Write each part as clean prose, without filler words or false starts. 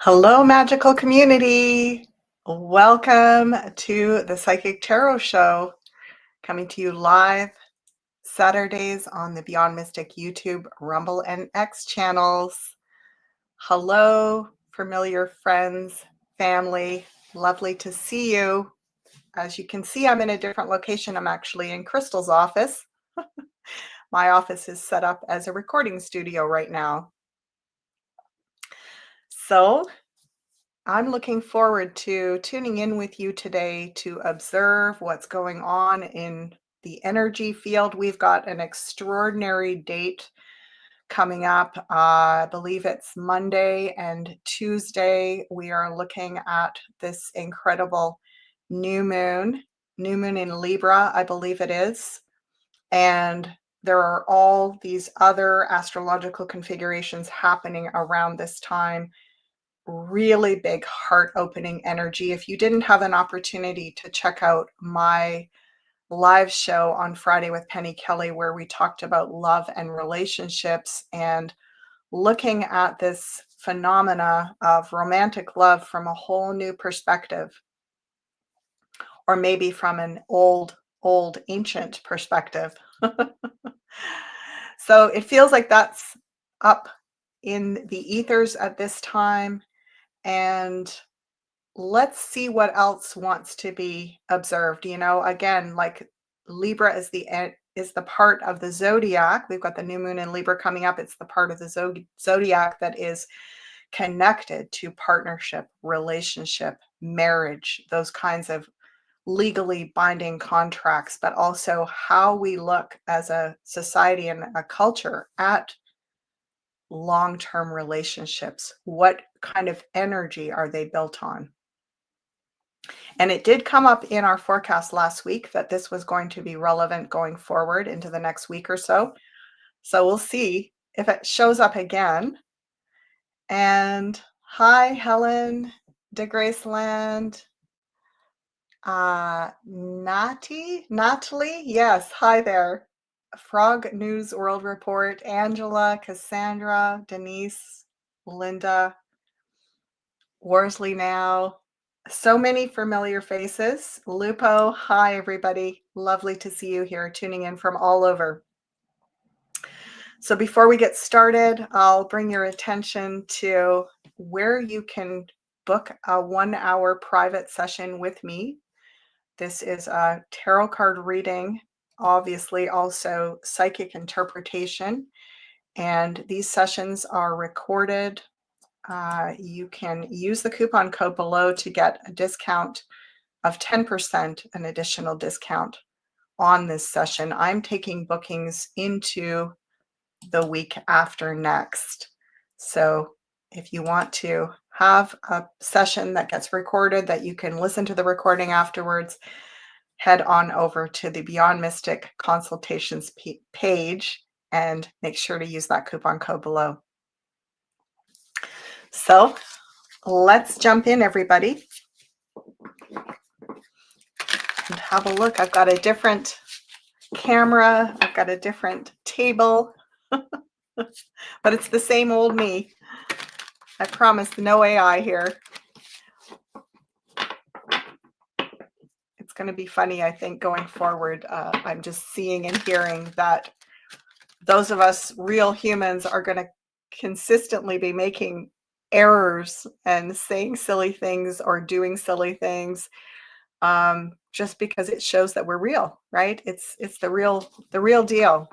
Hello, magical community. Welcome to the Psychic Tarot Show, coming to you live Saturdays on the Beyond Mystic YouTube, Rumble, and X channels. Hello, familiar friends, family. Lovely to see you. As you can see, I'm in a different location. I'm actually in Crystal's office. My office is set up as a recording studio right now. So I'm looking forward to tuning in with you today to observe what's going on in the energy field. We've got an extraordinary date coming up. I believe it's Monday and Tuesday. We are looking at this incredible new moon in Libra, I believe it is. And there are all these other astrological configurations happening around this time. Really big heart opening energy. If you didn't have an opportunity to check out my live show on Friday with Penny Kelly, where we talked about love and relationships and looking at this phenomena of romantic love from a whole new perspective, or maybe from an old ancient perspective. So it feels like that's up in the ethers at this time. And let's see what else wants to be observed. Again, like Libra is the part of the zodiac. We've got the new moon in Libra coming up. It's the part of the zodiac that is connected to partnership, relationship, marriage, those kinds of legally binding contracts, but also how we look as a society and a culture at long-term relationships. What kind of energy are they built on? And it did come up in our forecast last week that this was going to be relevant going forward into the next week or so. So we'll see if it shows up again. And hi, Helen de Graceland. Natalie, yes, hi there. Frog News World Report, Angela, Cassandra, Denise, Linda, Worsley now. So many familiar faces. Lupo, hi everybody. Lovely to see you here tuning in from all over. So before we get started, I'll bring your attention to where you can book a 1-hour private session with me. This is a tarot card reading, obviously also psychic interpretation, and these sessions are recorded. You can use the coupon code below to get a discount of 10%, an additional discount on this session. I'm taking bookings into the week after next. So if you want to have a session that gets recorded that you can listen to the recording afterwards, head on over to the Beyond Mystic consultations page and make sure to use that coupon code below. So let's jump in, everybody, and have a look. I've got a different camera. I've got a different table, but it's the same old me. I promise, no AI here. It's going to be funny, I think, going forward. I'm just seeing and hearing that those of us real humans are going to consistently be making errors and saying silly things or doing silly things, just because it shows that we're real, right? It's the real deal.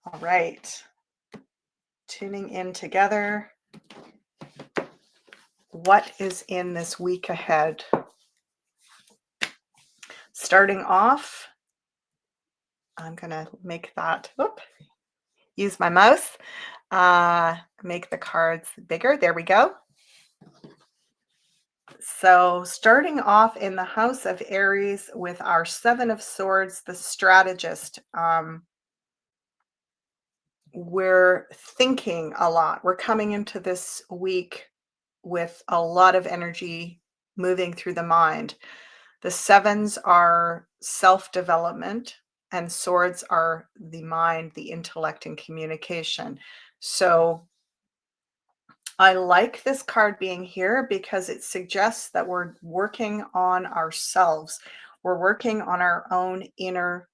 All right, tuning in together. What is in this week ahead? Starting off, I'm gonna make that, use my mouse, make the cards bigger. There we go. So starting off in the house of Aries with our Seven of Swords, the strategist. We're thinking a lot. We're coming into this week with a lot of energy moving through the mind. The sevens are self-development and swords are the mind, the intellect, and communication. So I like this card being here because it suggests that we're working on ourselves. We're working on our own inner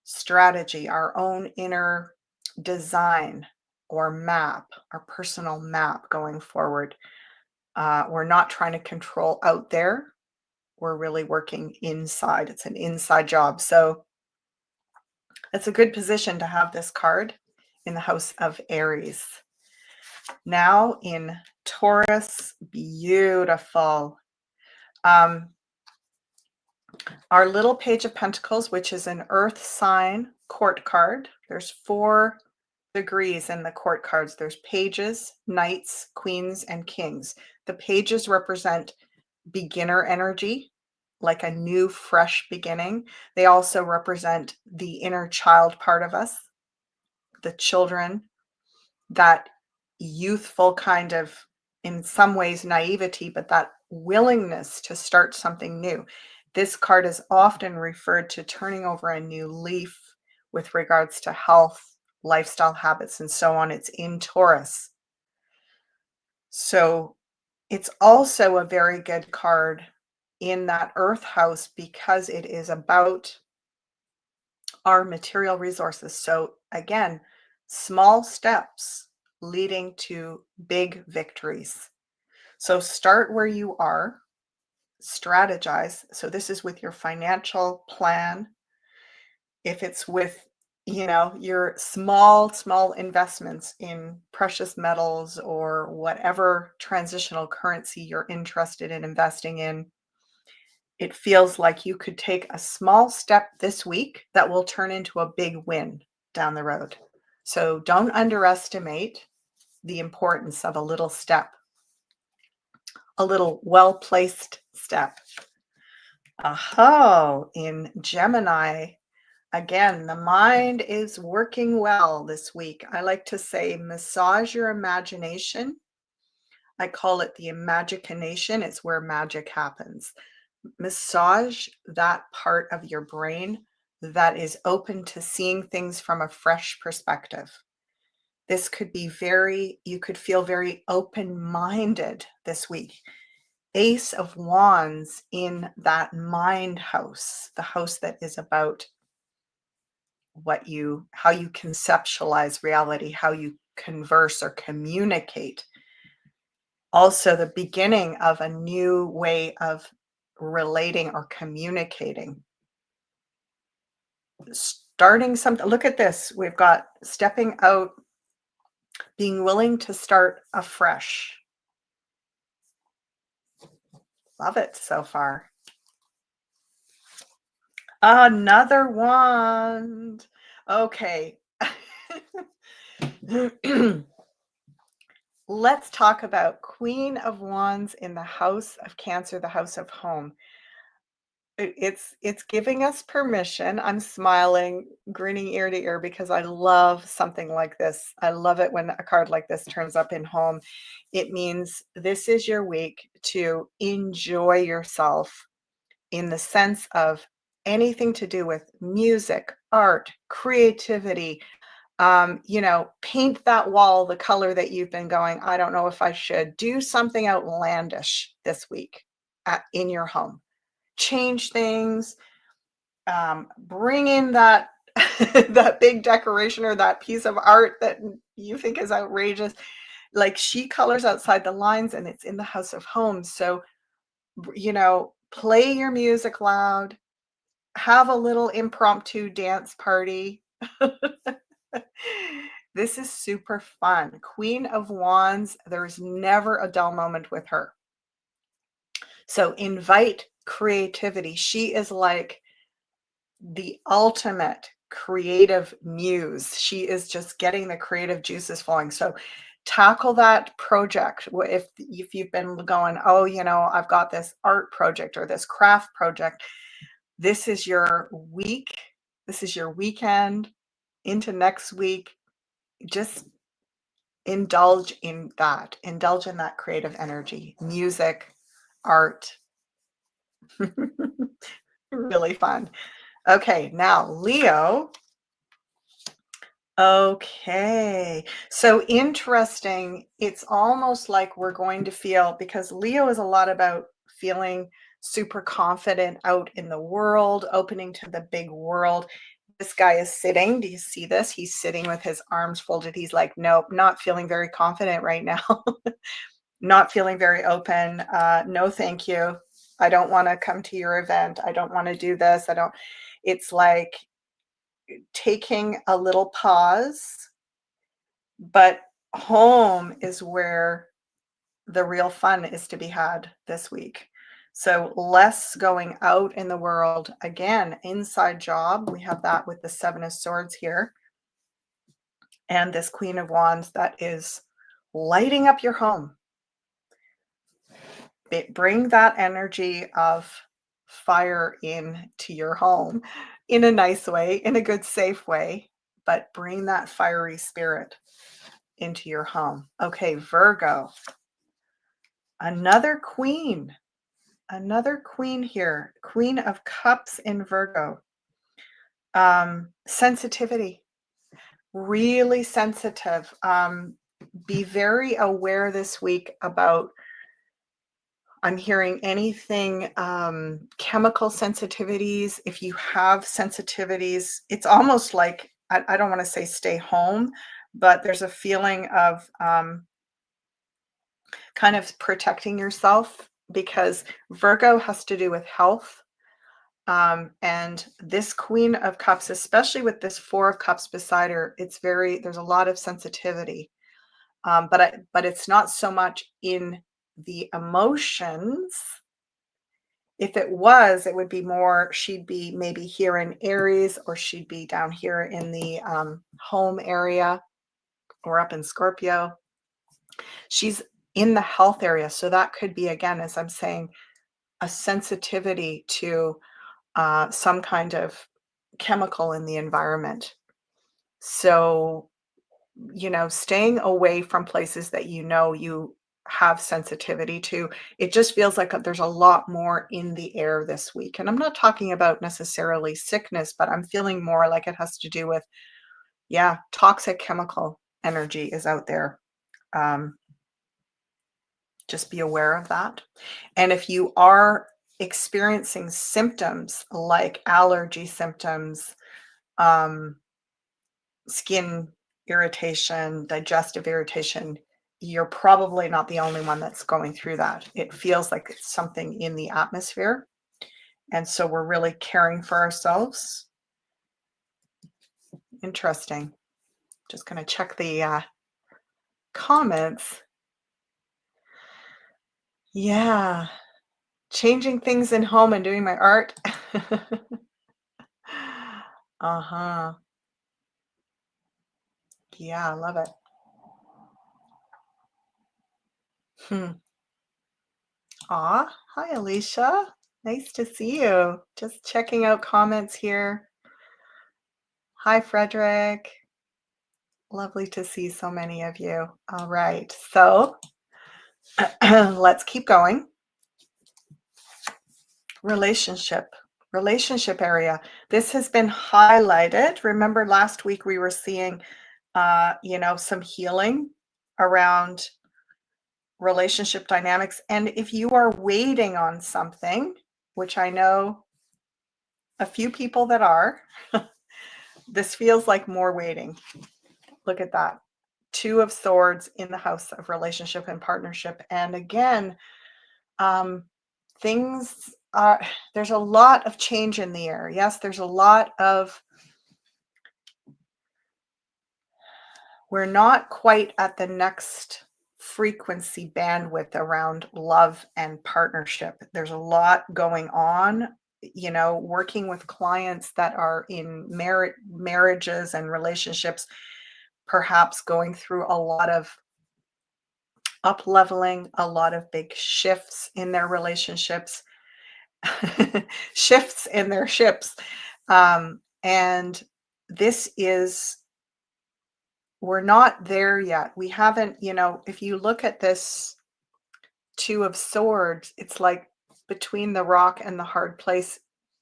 strategy, our own inner design or map, our personal map going forward. We're not trying to control out there. We're really working inside. It's an inside job. So it's a good position to have this card in the house of Aries. Now in Taurus, beautiful. Um, our little Page of Pentacles, which is an earth sign court card. There's 4 degrees in the court cards. There's pages, knights, queens, and kings. The pages represent beginner energy, like a new, fresh beginning. They also represent the inner child part of us, the children, that youthful kind of, in some ways, naivety, but that willingness to start something new. This card is often referred to turning over a new leaf with regards to health, lifestyle habits, and so on. It's in Taurus. So it's also a very good card in that earth house because it is about our material resources. So again, small steps leading to big victories. So start where you are, strategize. So this is with your financial plan. If it's with, your small investments in precious metals or whatever transitional currency you're interested in investing in, it feels like you could take a small step this week that will turn into a big win down the road. So don't underestimate the importance of a little step, a little well-placed step. In Gemini, again, the mind is working well this week. I like to say massage your imagination. I call it the imagination. It's where magic happens. Massage that part of your brain that is open to seeing things from a fresh perspective. This could be you could feel very open-minded this week. Ace of Wands in that mind house, the house that is about how you conceptualize reality, how you converse or communicate. Also, the beginning of a new way of relating or communicating. Starting something. Look at this. We've got stepping out, being willing to start afresh. Love it so far. Another wand. Okay. Let's talk about Queen of Wands in the house of Cancer, the house of home. It's giving us permission. I'm smiling, grinning ear to ear because I love something like this. I love it when a card like this turns up in home. It means this is your week to enjoy yourself in the sense of anything to do with music, art, creativity. Paint that wall the color that you've been going, I don't know if I should. Do something outlandish this week in your home. Change things, bring in that that big decoration or that piece of art that you think is outrageous. Like, she colors outside the lines and it's in the house of home. So, play your music loud, have a little impromptu dance party. This is super fun. Queen of Wands, there's never a dull moment with her. So invite creativity. She is like the ultimate creative muse. She is just getting the creative juices flowing. So tackle that project. If you've been going, oh, I've got this art project or this craft project, this is your week. This is your weekend into next week. Just indulge in that. Indulge in that creative energy, music, art. Really fun. Okay, now Leo. Okay. So interesting. It's almost like we're going to feel because Leo is a lot about feeling super confident out in the world, opening to the big world. This guy is sitting. Do you see this? He's sitting with his arms folded. He's like, nope, not feeling very confident right now. Not feeling very open. No, thank you. I don't want to come to your event. I don't want to do this. I don't. It's like taking a little pause, but home is where the real fun is to be had this week. So less going out in the world. Again, inside job. We have that with the Seven of Swords here and this Queen of Wands that is lighting up your home. Bring that energy of fire into your home in a nice way, in a good, safe way, but bring that fiery spirit into your home. Okay, Virgo, another queen here, Queen of Cups in Virgo. Sensitivity, really sensitive. Be very aware this week about, I'm hearing anything, chemical sensitivities. If you have sensitivities, it's almost like, I don't want to say stay home, but there's a feeling of kind of protecting yourself because Virgo has to do with health. And this Queen of Cups, especially with this Four of Cups beside her, there's a lot of sensitivity. But it's not so much in the emotions. If it was, it would be more, she'd be maybe here in Aries, or she'd be down here in the home area or up in Scorpio. She's in the health area. So that could be, again, as I'm saying, a sensitivity to some kind of chemical in the environment. So, staying away from places that you have sensitivity to, it just feels like there's a lot more in the air this week. And I'm not talking about necessarily sickness, but I'm feeling more like it has to do with, yeah, toxic chemical energy is out there. Um, just be aware of that. And if you are experiencing symptoms like allergy symptoms, um, skin irritation, digestive irritation, you're probably not the only one that's going through that. It feels like it's something in the atmosphere. And so we're really caring for ourselves. Interesting. Just going to check the comments. Yeah. Changing things in home and doing my art. Uh-huh. Yeah, I love it. Hmm. Aw, hi Alicia. Nice to see you. Just checking out comments here. Hi Frederick. Lovely to see so many of you. All right, so let's keep going. Relationship area. This has been highlighted. Remember last week we were seeing, some healing around relationship dynamics. And if you are waiting on something, which I know a few people that are, this feels like more waiting. Look at that. Two of Swords in the house of relationship and partnership. And again, things are, there's a lot of change in the air. Yes, there's a lot of, we're not quite at the next frequency bandwidth around love and partnership. There's a lot going on, working with clients that are in marriages and relationships, perhaps going through a lot of up leveling, a lot of big shifts in their relationships, shifts in their ships. And this is, we're not there yet. We haven't, if you look at this Two of Swords, it's like between the rock and the hard place.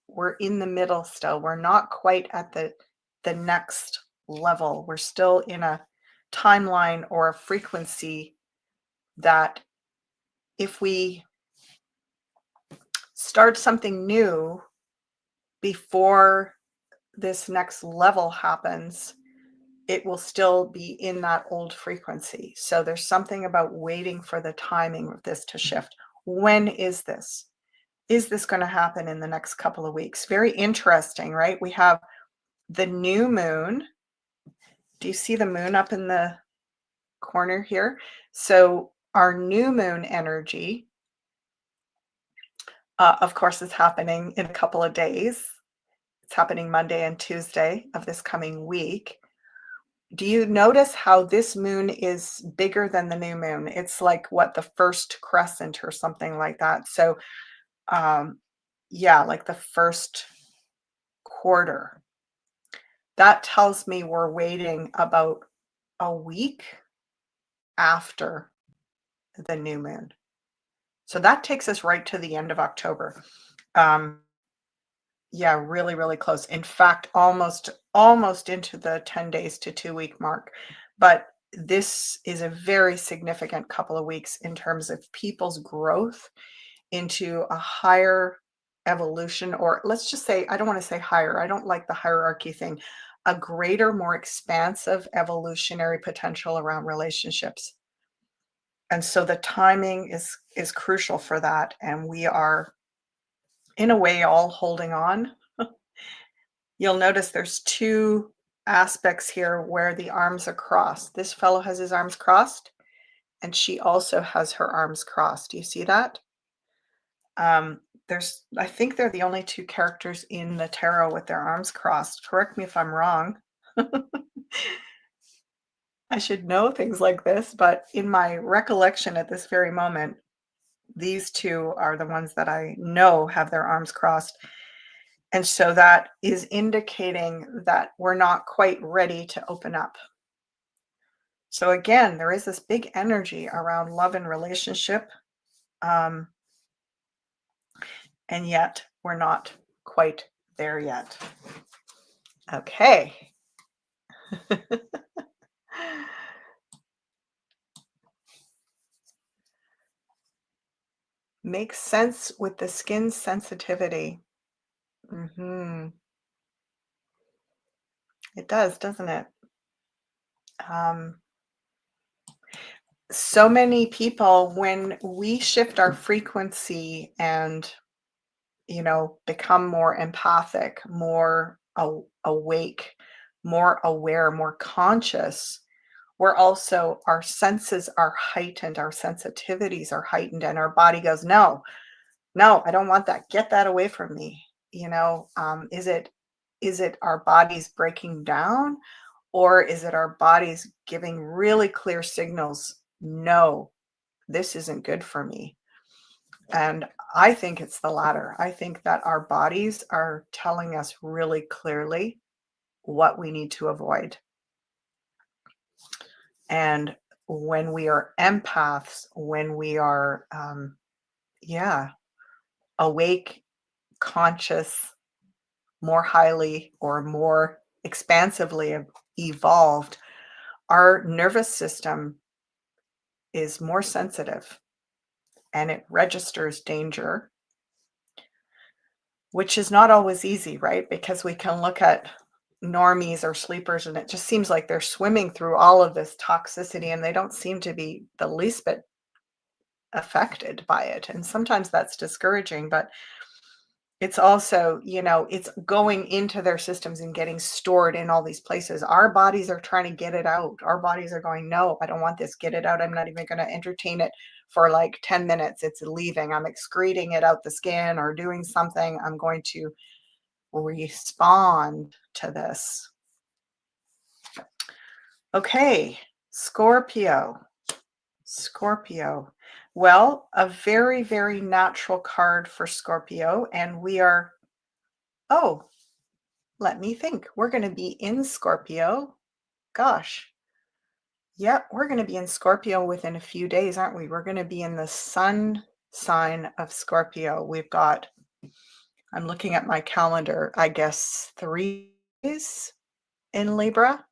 We're in the middle still. We're not quite at the next level. We're still in a timeline or a frequency that if we start something new before this next level happens, it will still be in that old frequency. So there's something about waiting for the timing of this to shift. When is this? Is this going to happen in the next couple of weeks? Very interesting, right? We have the new moon. Do you see the moon up in the corner here? So our new moon energy, of course, is happening in a couple of days. It's happening Monday and Tuesday of this coming week. Do you notice how this moon is bigger than the new moon? It's like what, the first crescent or something like that. So, yeah, like the first quarter. That tells me we're waiting about a week after the new moon. So that takes us right to the end of October. Um, yeah, really, really close. In fact, almost into the 10 days to 2-week mark. But this is a very significant couple of weeks in terms of people's growth into a higher evolution, or let's just say, I don't want to say higher. I don't like the hierarchy thing. A greater, more expansive evolutionary potential around relationships. And so the timing is crucial for that, and we are in a way all holding on. You'll notice there's two aspects here where the arms are crossed. This fellow has his arms crossed, and she also has her arms crossed. Do you see that? I think they're the only two characters in the tarot with their arms crossed. Correct me if I'm wrong. I should know things like this, but in my recollection at this very moment, these two are the ones that I know have their arms crossed. And so that is indicating that we're not quite ready to open up. So again, there is this big energy around love and relationship, um, and yet we're not quite there yet. Okay. Makes sense with the skin sensitivity. Mhm. It does, doesn't it? Um, so many people, when we shift our frequency and, become more empathic, more awake, more aware, more conscious, we're also, our senses are heightened, our sensitivities are heightened, and our body goes, no, no, I don't want that. Get that away from me. Is it our bodies breaking down, or is it our bodies giving really clear signals? No, this isn't good for me. And I think it's the latter. I think that our bodies are telling us really clearly what we need to avoid. And when we are empaths, when we are, yeah, awake, conscious, more highly or more expansively evolved, our nervous system is more sensitive and it registers danger, which is not always easy, right? Because we can look at normies or sleepers and it just seems like they're swimming through all of this toxicity and they don't seem to be the least bit affected by it. And sometimes that's discouraging, but it's also, it's going into their systems and getting stored in all these places. Our bodies are trying to get it out. Our bodies are going, no, I don't want this. Get it out. I'm not even going to entertain it for like 10 minutes. It's leaving. I'm excreting it out the skin or doing something. I'm going to respond to this. Okay, Scorpio. Scorpio. Well, a very, very natural card for Scorpio. And we are, oh, let me think. We're going to be in Scorpio. Gosh. Yep, we're going to be in Scorpio within a few days, aren't we? We're going to be in the sun sign of Scorpio. We've got, I'm looking at my calendar, I guess 3 days in Libra.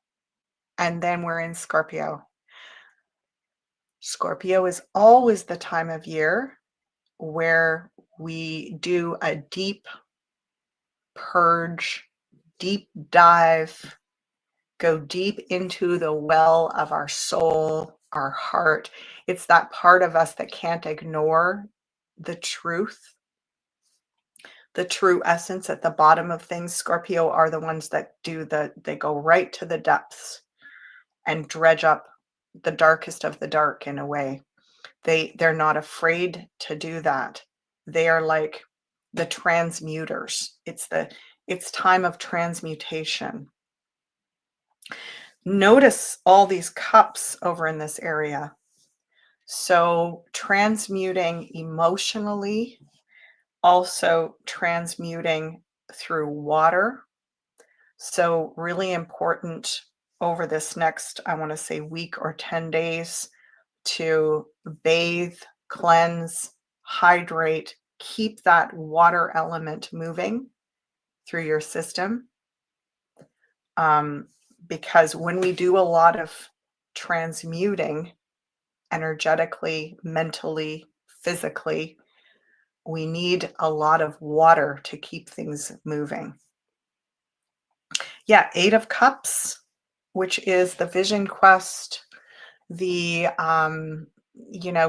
and then we're in Scorpio. Scorpio is always the time of year where we do a deep purge, deep dive, go deep into the well of our soul, our heart. It's that part of us that can't ignore the truth, the true essence at the bottom of things. Scorpio are the ones that they go right to the depths and dredge up the darkest of the dark in a way. They're not afraid to do that. They are like the transmuters. It's time of transmutation. Notice all these cups over in this area. So transmuting emotionally, also transmuting through water. So really important over this next, I want to say week or 10 days to bathe, cleanse, hydrate, keep that water element moving through your system. Um, because when we do a lot of transmuting energetically, mentally, physically, we need a lot of water to keep things moving. Yeah, 8 of Cups, which is the vision quest, the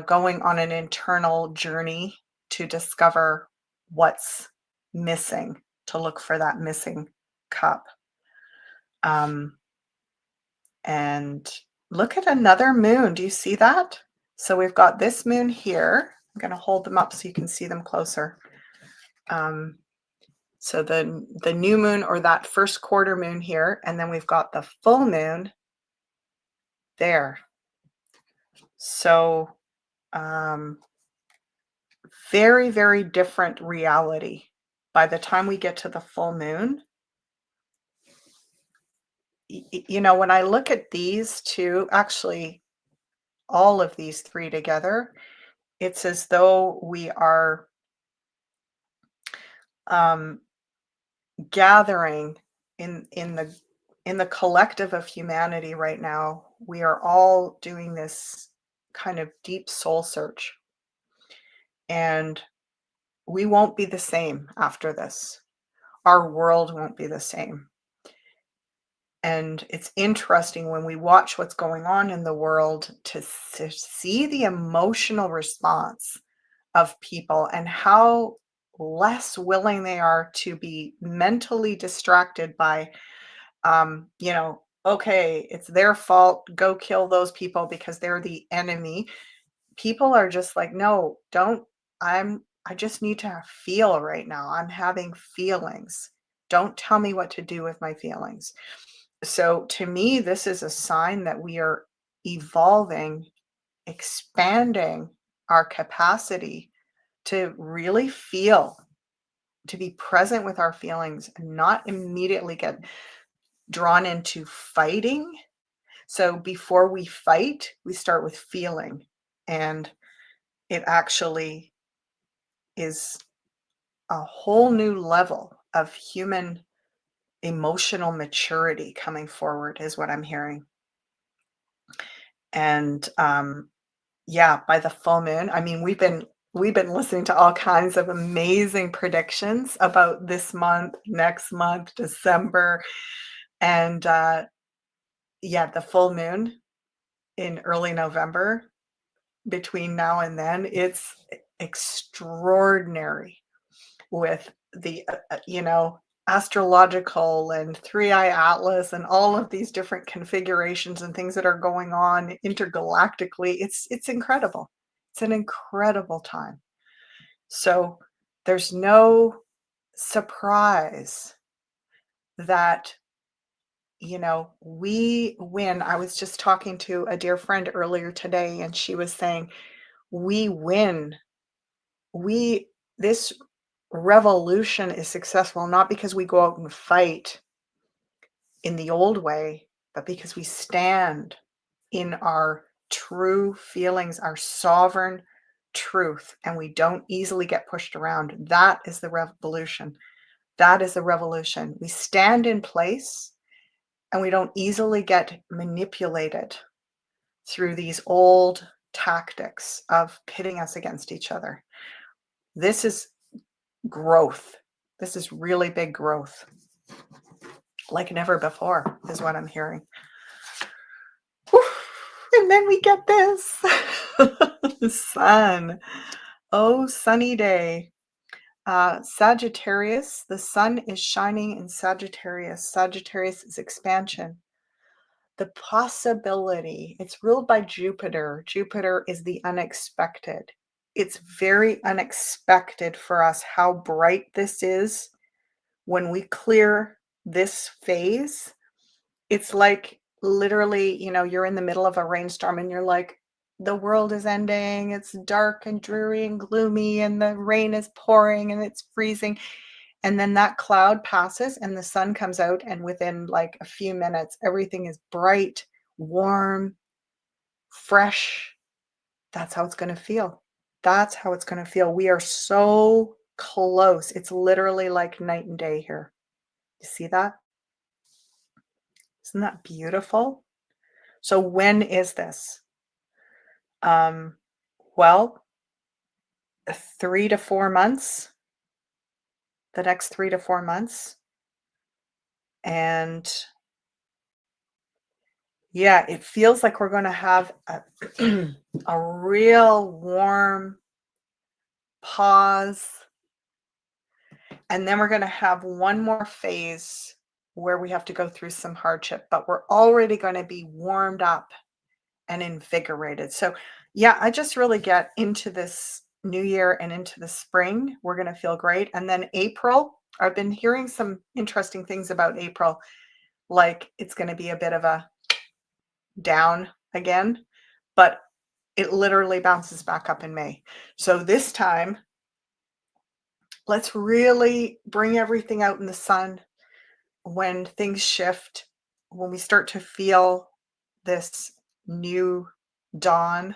going on an internal journey to discover what's missing, to look for that missing cup. Um, and look at another moon. Do you see that? So we've got this moon here. I'm going to hold them up so you can see them closer. So the new moon, or that first quarter moon here, and then we've got the full moon there. So very, very different reality. By the time we get to the full moon, when I look at these two, actually all of these three together, it's as though we are gathering in the collective of humanity right now. We are all doing this kind of deep soul search, and we won't be the same after this. Our world won't be the same. And it's interesting when we watch what's going on in the world to see the emotional response of people and how less willing they are to be mentally distracted by, okay, it's their fault, go kill those people because they're the enemy. People are just like, no, don't. I just need to feel right now. I'm having feelings. Don't tell me what to do with my feelings. So to me, this is a sign that we are evolving, expanding our capacity to really feel, to be present with our feelings and not immediately get drawn into fighting. So before we fight, we start with feeling. And it actually is a whole new level of human emotional maturity coming forward, is what I'm hearing. And yeah, by the full moon, I mean, we've been listening to all kinds of amazing predictions about this month, next month, December, and yeah, the full moon in early November. Between now and then, it's extraordinary with the astrological and three-eye atlas and all of these different configurations and things that are going on intergalactically. It's incredible. It's an incredible time. So there's no surprise that we win. I was just talking to a dear friend earlier today, and she was saying we win. We This revolution is successful not because we go out and fight in the old way, but because we stand in our true feelings, our sovereign truth, and we don't easily get pushed around. That is the revolution. That is the revolution. We stand in place and we don't easily get manipulated through these old tactics of pitting us against each other. This is growth. This is really big growth, like never before, is what I'm hearing. Whew. And then we get this. The sun. Oh, sunny day. Sagittarius, the sun is shining in Sagittarius. Sagittarius is expansion. The possibility, it's ruled by Jupiter. Jupiter is the unexpected. It's very unexpected for us how bright this is when we clear this phase. It's like literally, you're in the middle of a rainstorm and you're like, the world is ending. It's dark and dreary and gloomy, and the rain is pouring and it's freezing. And then that cloud passes and the sun comes out, and within like a few minutes, everything is bright, warm, fresh. That's how it's going to feel. That's how it's going to feel. We are so close. It's literally like night and day here. You see that? Isn't that beautiful? So when is this? Well, 3 to 4 months, the next 3 to 4 months. And yeah, it feels like we're going to have a real warm pause. And then we're going to have one more phase where we have to go through some hardship, but we're already going to be warmed up and invigorated. So, yeah, I just really get into this new year and into the spring. We're going to feel great. And then April, I've been hearing some interesting things about April, like it's going to be a bit of a down again, but it literally bounces back up in May. So this time, let's really bring everything out in the sun when things shift, when we start to feel this new dawn.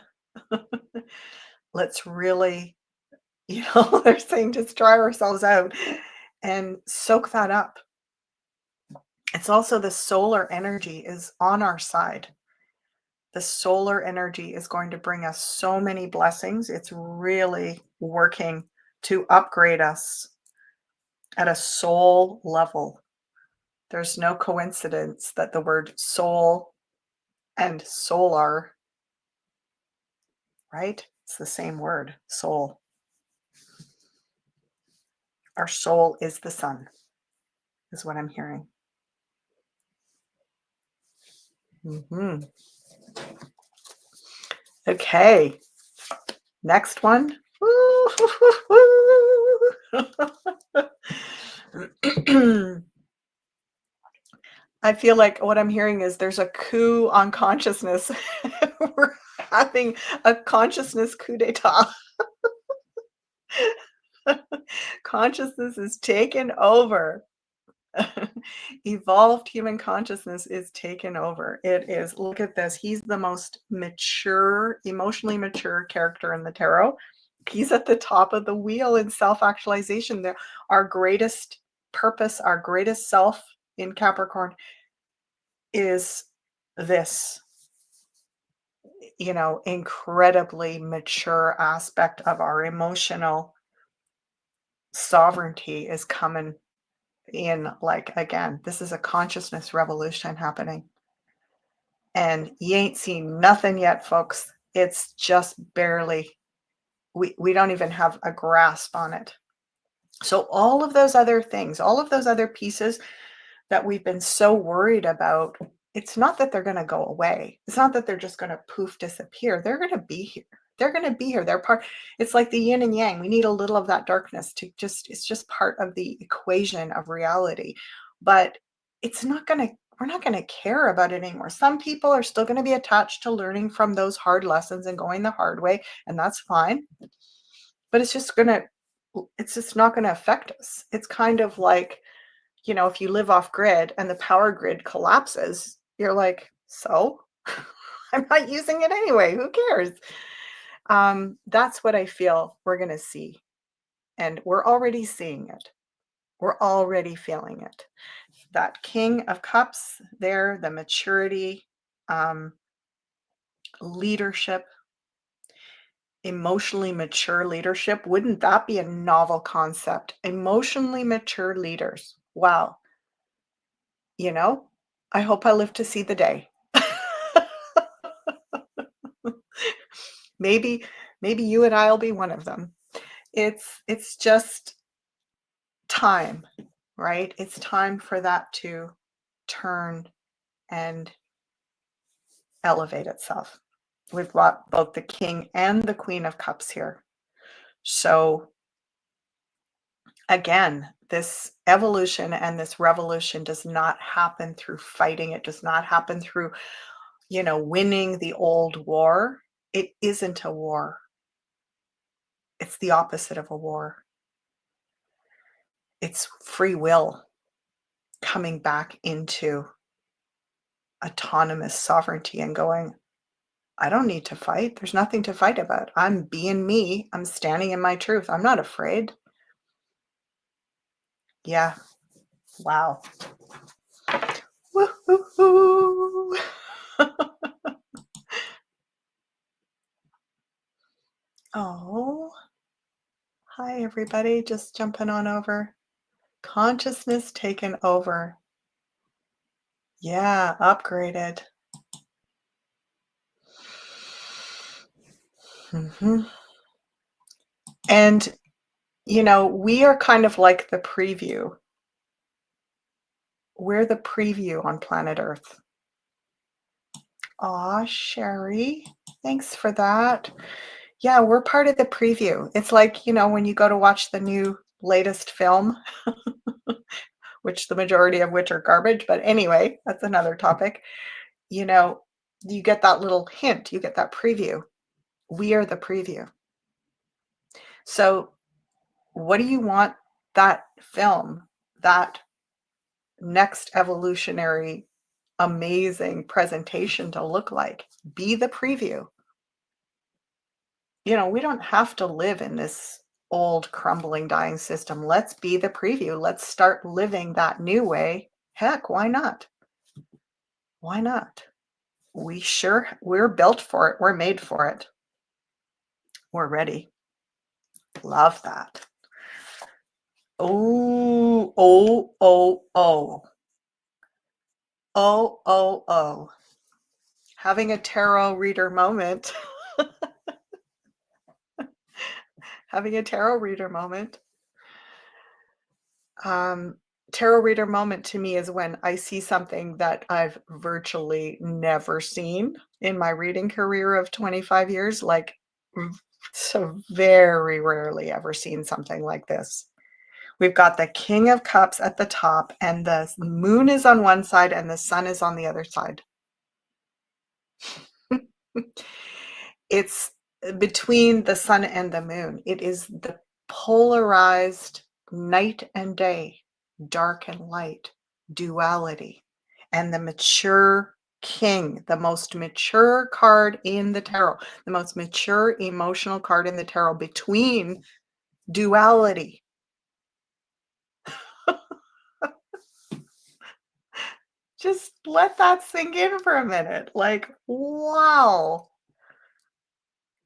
Let's really, they're saying just dry ourselves out and soak that up. It's also the solar energy is on our side. The solar energy is going to bring us so many blessings. It's really working to upgrade us at a soul level. There's no coincidence that the word soul and solar, right? It's the same word, soul. Our soul is the sun, is what I'm hearing. Mm-hmm. Okay, next one. I feel like what I'm hearing is there's a coup on consciousness. We're having a consciousness coup d'etat. Consciousness is taken over. Evolved human consciousness is taken over. It is, look at this. He's the most mature, emotionally mature character in the tarot. He's at the top of the wheel in self-actualization. Our greatest purpose, our greatest self in Capricorn is this, incredibly mature aspect of our emotional sovereignty is coming in. Like, again, this is a consciousness revolution happening. And you ain't seen nothing yet, folks. It's just barely, we don't even have a grasp on it. So all of those other things, all of those other pieces that we've been so worried about, it's not that they're going to go away. It's not that they're just going to poof disappear. They're going to be here. They're going to be here. They're part. It's like the yin and yang. We need a little of that darkness it's just part of the equation of reality. But we're not going to care about it anymore. Some people are still going to be attached to learning from those hard lessons and going the hard way, and that's fine. But it's just not going to affect us. It's kind of like, if you live off grid and the power grid collapses, you're like, so I'm not using it anyway. Who cares? That's what I feel we're going to see. And we're already seeing it. We're already feeling it. that King of Cups there, the maturity, um, leadership, emotionally mature leadership. Wouldn't that be a novel concept? Emotionally mature leaders. Wow. You know, I hope I live to see the day. Maybe maybe you and I'll be one of them. It's just time, right? It's time for that to turn and elevate itself. We've got both the King and the Queen of Cups here. So again, this evolution and this revolution does not happen through fighting. It does not happen through, winning the old war. It isn't a war. It's the opposite of a war. It's free will coming back into autonomous sovereignty and going, I don't need to fight. There's nothing to fight about. I'm being me. I'm standing in my truth. I'm not afraid. Yeah. Wow. Woo-hoo-hoo. Oh, hi, everybody. Just jumping on over. Consciousness taken over. Yeah, upgraded. Mhm. And, we are kind of like the preview. We're the preview on planet Earth. Aw, Sherry, thanks for that. Yeah, we're part of the preview. It's like, when you go to watch the new latest film, which the majority of which are garbage, but anyway, that's another topic. You know, you get that little hint, you get that preview. We are the preview. So, what do you want that film, that next evolutionary, amazing presentation to look like? Be the preview. We don't have to live in this old, crumbling, dying system. Let's be the preview. Let's start living that new way. Heck, why not? Why not? We're built for it. We're made for it. We're ready. Love that. Oh, oh, oh, oh. Oh, oh, oh. Having a tarot reader moment. Having a tarot reader moment. Um, Tarot reader moment to me is when I see something that I've virtually never seen in my reading career of 25 years, like, so very rarely ever seen something like this. We've got the King of Cups at the top, and the moon is on one side and the sun is on the other side. It's between the sun and the moon. It is the polarized night and day, dark and light, duality. And the mature king, the most mature card in the tarot, the most mature emotional card in the tarot between duality. Just let that sink in for a minute. Like, wow.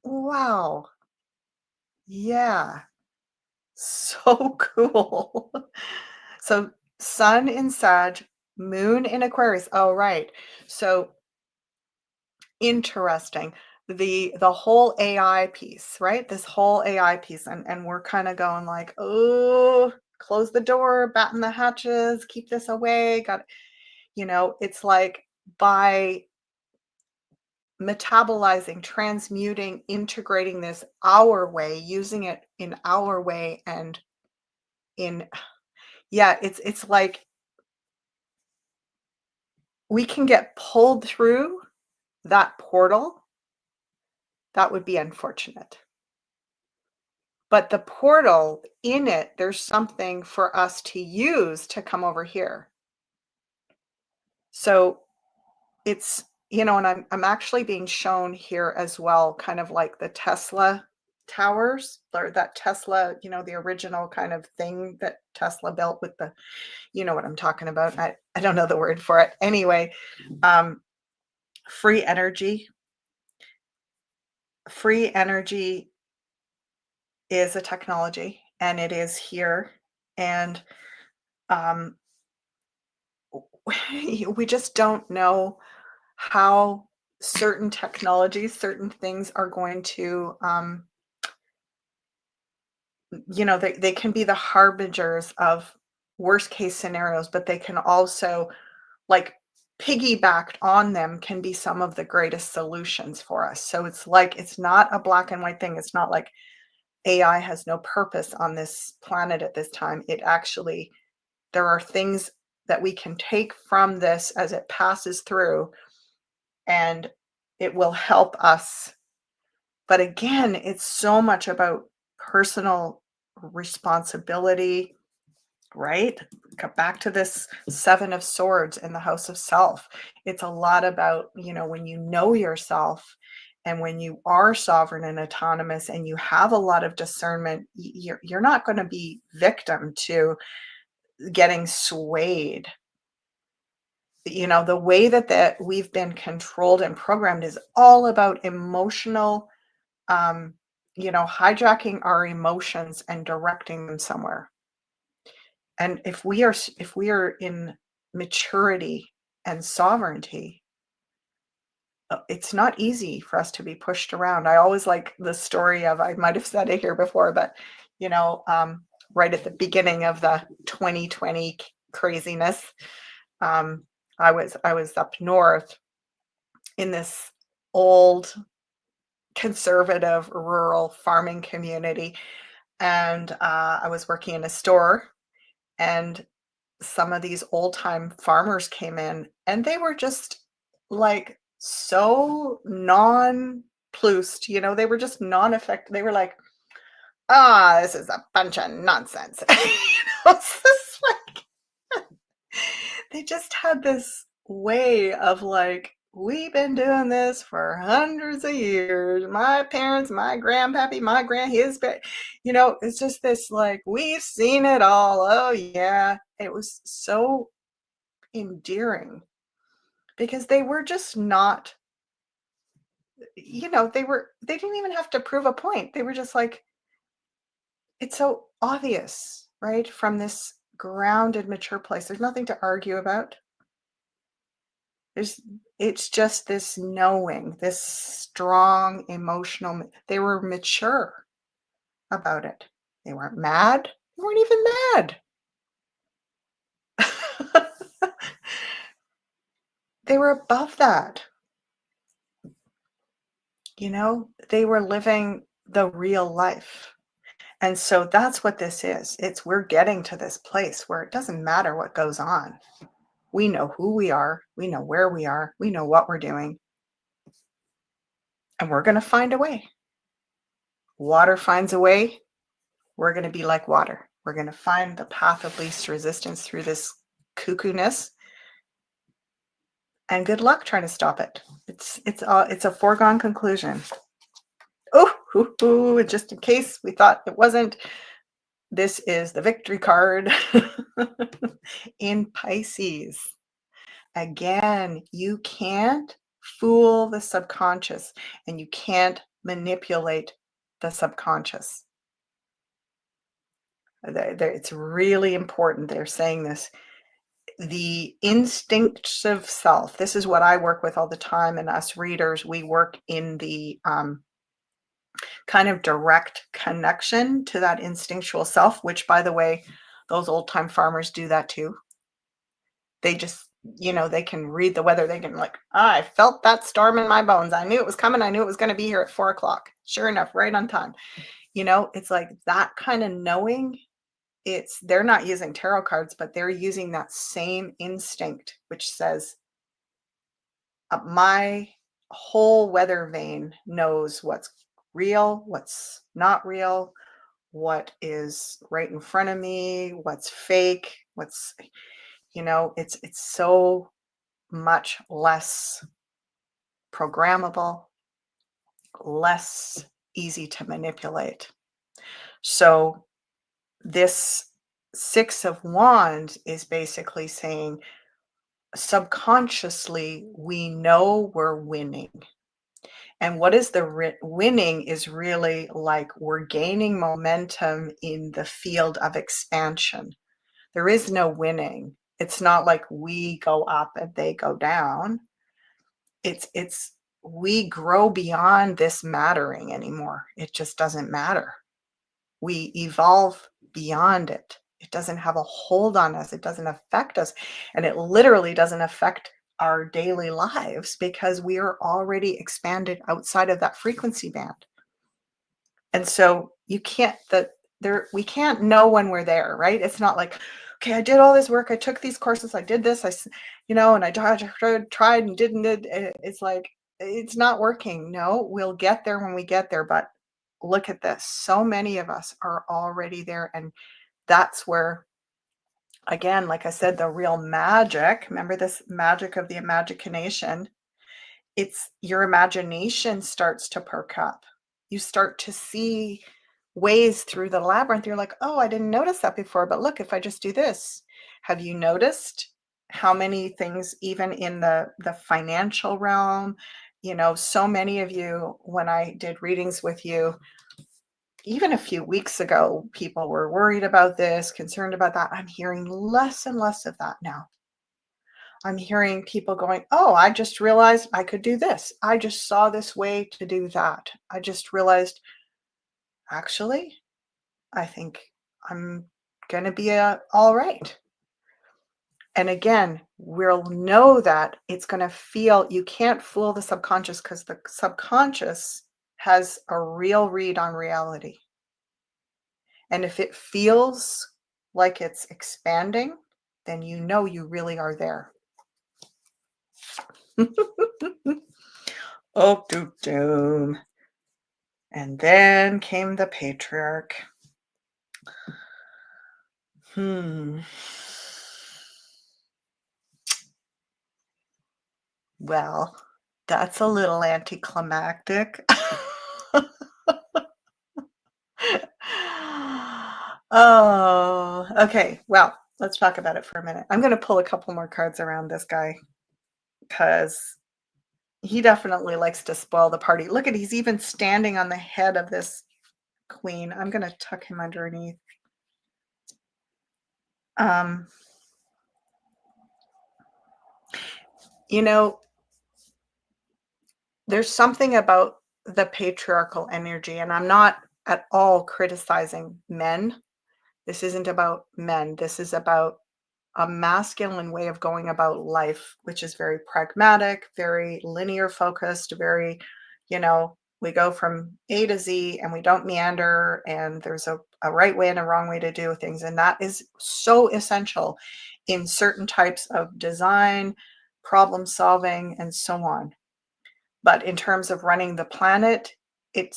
Wow. Yeah. So cool. So sun in Sag, moon in Aquarius. Oh, right. So interesting. The whole AI piece, right? This whole AI piece. And we're kind of going like, oh, close the door, batten the hatches, keep this away. It's like by metabolizing, transmuting, integrating this our way, using it in our way and in yeah, it's like we can get pulled through that portal. That would be unfortunate. But the portal, in it, there's something for us to use to come over here. So it's, and I'm actually being shown here as well, kind of like the Tesla. towers or that Tesla, the original kind of thing that Tesla built with the, you know what I'm talking about. I don't know the word for it. Anyway, um, free energy. Free energy is a technology and it is here. And um, we just don't know how certain technologies, certain things are going to, they can be the harbingers of worst case scenarios, but they can also, like, piggybacked on them can be some of the greatest solutions for us. So it's like, it's not a black and white thing. It's not like AI has no purpose on this planet at this time. It actually, there are things that we can take from this as it passes through, and it will help us. But again, it's so much about personal responsibility, right? Go back to this Seven of Swords in the House of Self. It's a lot about, when you know yourself and when you are sovereign and autonomous and you have a lot of discernment, you're not going to be victim to getting swayed. The way that we've been controlled and programmed is all about emotional, um, hijacking our emotions and directing them somewhere. And if we are in maturity and sovereignty, it's not easy for us to be pushed around. I always like the story of, I might have said it here before, but you know, um, right at the beginning of the 2020 craziness, um, I was up north in this old conservative rural farming community, and I was working in a store, and some of these old time farmers came in and they were just like so non-plussed, they were just non-affected. They were like, this is a bunch of nonsense. It's just like, they just had this way of like, we've been doing this for hundreds of years. My parents, my grandpappy, my it's just this like, we've seen it all. Oh yeah. It was so endearing because they were just not, they didn't even have to prove a point. They were just like, it's so obvious, right? From this grounded, mature place. There's nothing to argue about. There's It's just this knowing, this strong emotional, they were mature about it. They weren't mad. They weren't even mad. They were above that. They were living the real life. And so that's what this is. We're getting to this place where it doesn't matter what goes on. We know who we are. We know where we are. We know what we're doing. And we're going to find a way. Water finds a way. We're going to be like water. We're going to find the path of least resistance through this cuckoo-ness. And good luck trying to stop it. It's a foregone conclusion. Just in case we thought it wasn't, this is the victory card in Pisces. Again, you can't fool the subconscious and you can't manipulate the subconscious. It's really important. They're saying this. The instinctive self, this is what I work with all the time. And us readers, we work in the kind of direct connection to that instinctual self, which, by the way, those old time farmers do that too. They just, they can read the weather. They can like, I felt that storm in my bones. I knew it was coming. I knew it was going to be here at 4 o'clock. Sure enough, right on time. It's like that kind of knowing. They're not using tarot cards, but they're using that same instinct, which says, my whole weather vane knows what's real, what's not real, what is right in front of me, what's fake, it's so much less programmable, less easy to manipulate. So this Six of Wands is basically saying subconsciously we know we're winning. And what is the winning is really like we're gaining momentum in the field of expansion. There is no winning. It's not like we go up and they go down. It's we grow beyond this mattering anymore. It just doesn't matter. We evolve beyond it. It doesn't have a hold on us. It doesn't affect us. And it literally doesn't affect our daily lives because we are already expanded outside of that frequency band. And so you can't the there we can't know when we're there, right? It's not like, okay, I did all this work, I took these courses, I did this, and I tried and didn't. It's like it's not working. No, we'll get there when we get there, but look at this. So many of us are already there, and that's where, again, like I said, the real magic. Remember this magic of the imagination? It's your imagination starts to perk up. You start to see ways through the labyrinth. You're like, "Oh, I didn't notice that before, but look, if I just do this." Have you noticed how many things even in the financial realm, so many of you when I did readings with you, even a few weeks ago, people were worried about this, concerned about that. I'm hearing less and less of that now. I'm hearing people going, "Oh, I just realized I could do this. I just saw this way to do that. I just realized, actually, I think I'm going to be all right." And again, we'll know that it's going to feel, you can't fool the subconscious because the subconscious has a real read on reality. And if it feels like it's expanding, then you know you really are there. Oh, doom, doom. And then came the patriarch. Hmm. Well, that's a little anticlimactic. Oh, okay. Well, let's talk about it for a minute. I'm going to pull a couple more cards around this guy because he definitely likes to spoil the party. Look at, he's even standing on the head of this queen. I'm going to tuck him underneath. Um, you know, there's something about the patriarchal energy, and I'm not at all criticizing men. This isn't about men. This is about a masculine way of going about life, which is very pragmatic, very linear focused, very, we go from A to Z and we don't meander, and there's a right way and a wrong way to do things. And that is so essential in certain types of design, problem solving, and so on. But in terms of running the planet, it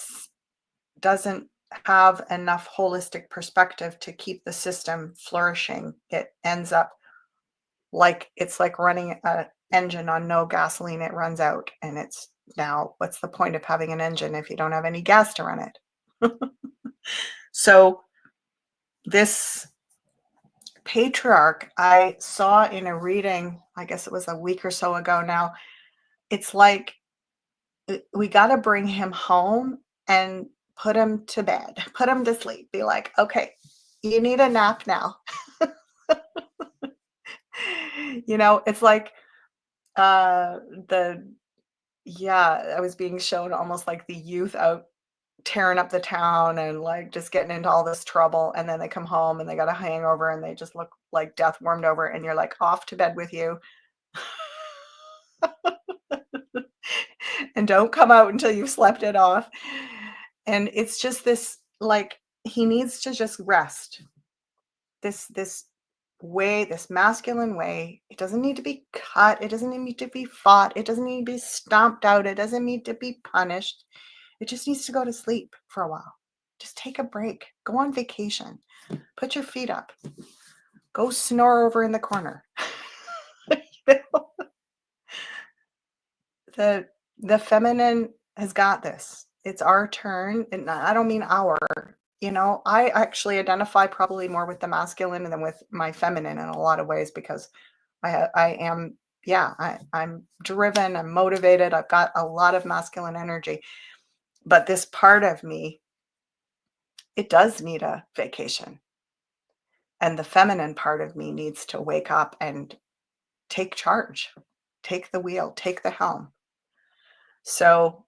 doesn't have enough holistic perspective to keep the system flourishing. It ends up like it's like running an engine on no gasoline. It runs out, and it's now, what's the point of having an engine if you don't have any gas to run it? So this patriarch I saw in a reading, I guess it was a week or so ago now. It's like we got to bring him home and put him to bed, put him to sleep, be like, okay, you need a nap now. It's like the yeah, I was being shown almost like the youth out tearing up the town and like just getting into all this trouble, and then they come home and they got a hangover and they just look like death warmed over, and you're like, off to bed with you. And don't come out until you've slept it off. And it's just this, like, he needs to just rest. This way, this masculine way. It doesn't need to be cut. It doesn't need to be fought. It doesn't need to be stomped out. It doesn't need to be punished. It just needs to go to sleep for a while. Just take a break. Go on vacation. Put your feet up. Go snore over in the corner. You know? The feminine has got this. It's our turn, and I don't mean our, I actually identify probably more with the masculine than with my feminine in a lot of ways because I am, yeah, I'm driven, I'm motivated, I've got a lot of masculine energy, but this part of me, it does need a vacation, and the feminine part of me needs to wake up and take charge, take the wheel, take the helm. So,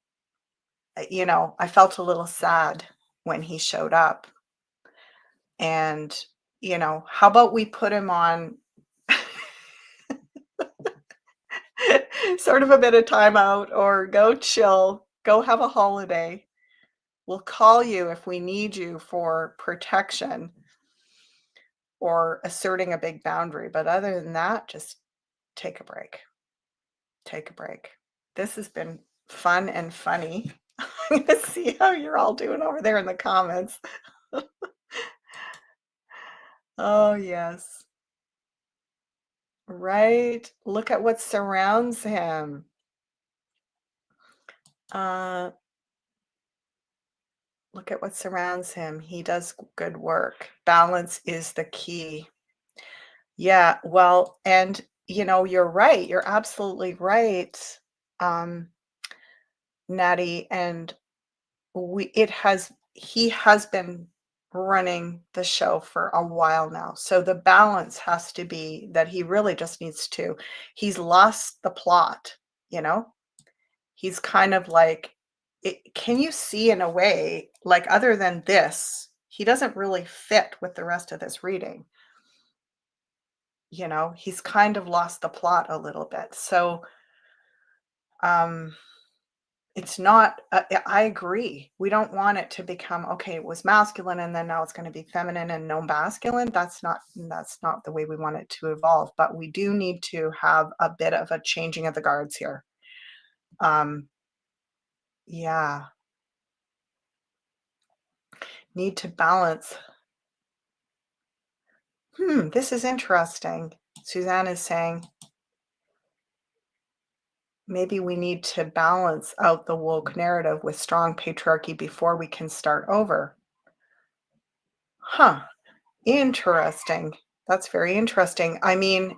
I felt a little sad when he showed up. And, how about we put him on sort of a bit of timeout or go chill, go have a holiday. We'll call you if we need you for protection or asserting a big boundary. But other than that, just take a break. Take a break. This has been fun and funny. I'm going to see how you're all doing over there in the comments. Oh, yes. Right. Look at what surrounds him. Uh, Look at what surrounds him. He does good work. Balance is the key. Yeah, well, and you're right. You're absolutely right, um, Natty. And he has been running the show for a while now. So the balance has to be that he really just needs to, he's lost the plot, you know? He's kind of like, can you see in a way, like other than this, he doesn't really fit with the rest of this reading. He's kind of lost the plot a little bit. So, um, it's not, I agree. We don't want it to become, okay, it was masculine and then now it's going to be feminine and no masculine. That's not the way we want it to evolve, but we do need to have a bit of a changing of the guards here. Um, yeah, need to balance. This is interesting. Suzanne is saying maybe we need to balance out the woke narrative with strong patriarchy before we can start over. Huh. Interesting. That's very interesting. I mean,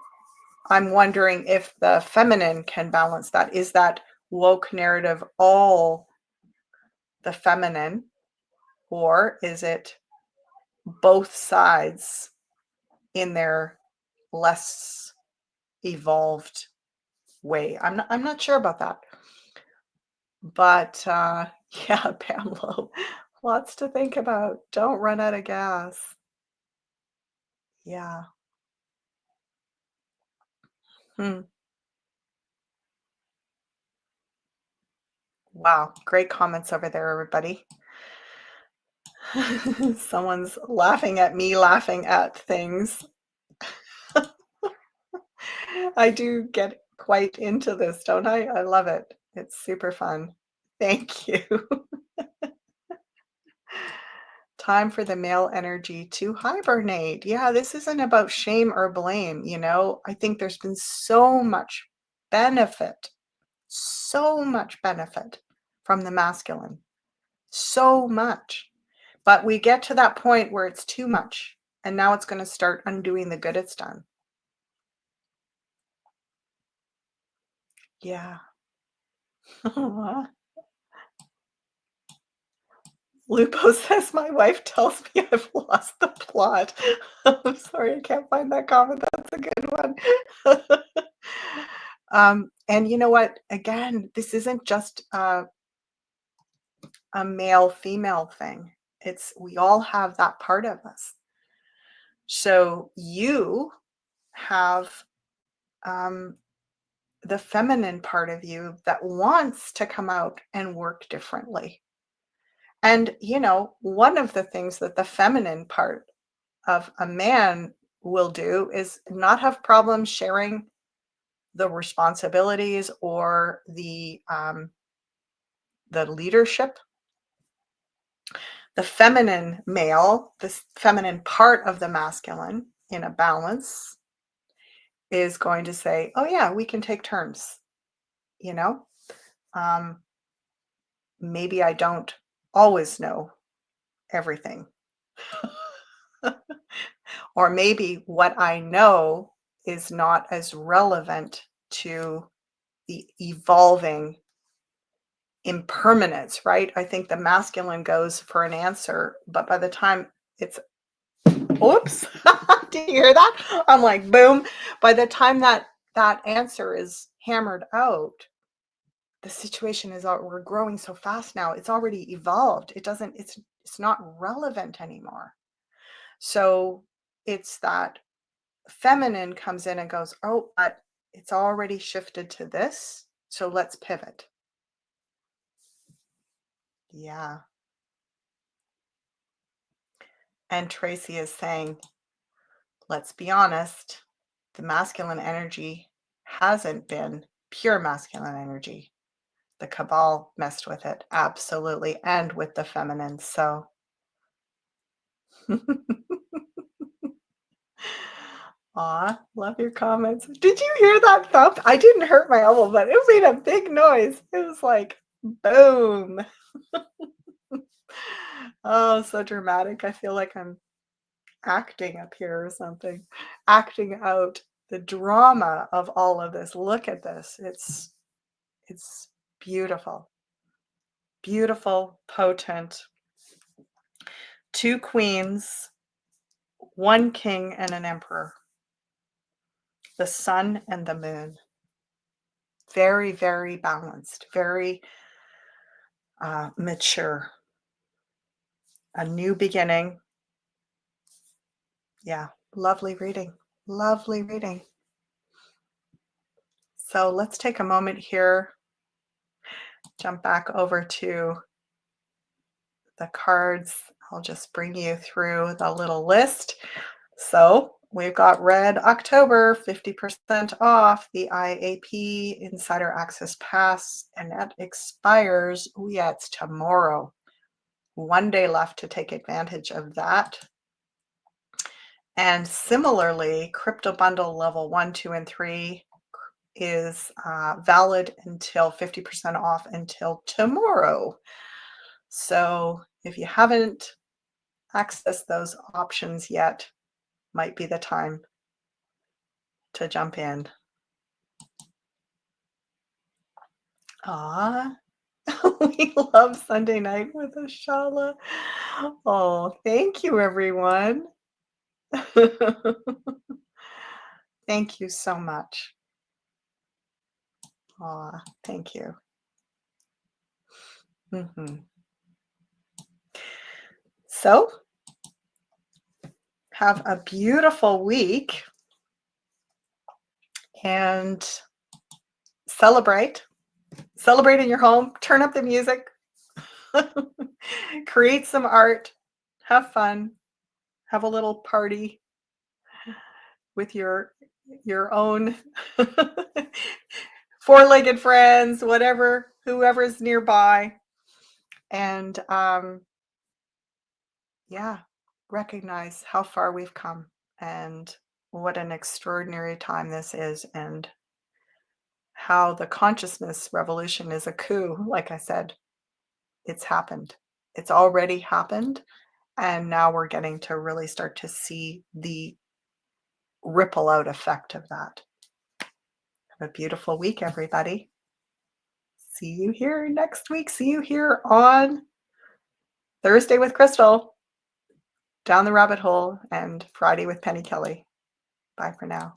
I'm wondering if the feminine can balance that. Is that woke narrative all the feminine, or is it both sides in their less evolved way? I'm not sure about that. But, yeah, Pamela, lots to think about. Don't run out of gas. Yeah. Hmm. Wow, great comments over there, everybody. Someone's laughing at me laughing at things. I do get quite into this, don't I? I love it. It's super fun. Thank you. Time for the male energy to hibernate. Yeah, this isn't about shame or blame, I think there's been so much benefit from the masculine. So much. But we get to that point where it's too much, and now it's gonna start undoing the good it's done. Yeah. Lupo says, "My wife tells me I've lost the plot." I'm sorry, I can't find that comment. That's a good one. And you know what? Again, this isn't just a male-female thing. We all have that part of us. So you have um, the feminine part of you that wants to come out and work differently. And, one of the things that the feminine part of a man will do is not have problems sharing the responsibilities or the leadership. The feminine male, this feminine part of the masculine in a balance is going to say, oh yeah, we can take turns, you know? Um, maybe I don't always know everything. Or maybe what I know is not as relevant to the evolving impermanence, right? I think the masculine goes for an answer, but by the time it's, oops, did you hear that? I'm like, boom. By the time that answer is hammered out, the situation is we're growing so fast now. It's already evolved. It's not relevant anymore. So it's that feminine comes in and goes, oh, but it's already shifted to this. So let's pivot. Yeah. And Tracy is saying, let's be honest, the masculine energy hasn't been pure masculine energy. The cabal messed with it, absolutely, and with the feminine. So, aw, love your comments. Did you hear that thump? I didn't hurt my elbow, but it made a big noise. It was like, boom. Oh, so dramatic. I feel like I'm acting up here or something, acting out the drama of all of this. Look at this. It's beautiful. Beautiful, potent. Two queens, one king and an emperor. The sun and the moon. Very, very balanced, very mature. A new beginning. Yeah, lovely reading. Lovely reading. So let's take a moment here, jump back over to the cards. I'll just bring you through the little list. So we've got Red October, 50% off the IAP Insider Access Pass, and that expires, oh yeah, it's tomorrow. One day left to take advantage of that. And similarly, Crypto Bundle level 1, 2, and 3 is valid until 50% off until tomorrow. So if you haven't accessed those options yet, might be the time to jump in. Ah, we love Sunday night with ASHALA. Oh, thank you, everyone. Thank you so much. Aw, thank you. So, have a beautiful week and celebrate. Celebrate in your home. Turn up the music. Create some art. Have fun. Have a little party with your own four-legged friends, whatever, whoever's nearby. And yeah, recognize how far we've come and what an extraordinary time this is, and how the consciousness revolution is a coup. Like I said, it's happened. It's already happened. And now we're getting to really start to see the ripple out effect of that. Have a beautiful week, everybody. See you here next week. See you here on Thursday with Crystal, Down the Rabbit Hole, and Friday with Penny Kelly. Bye for now.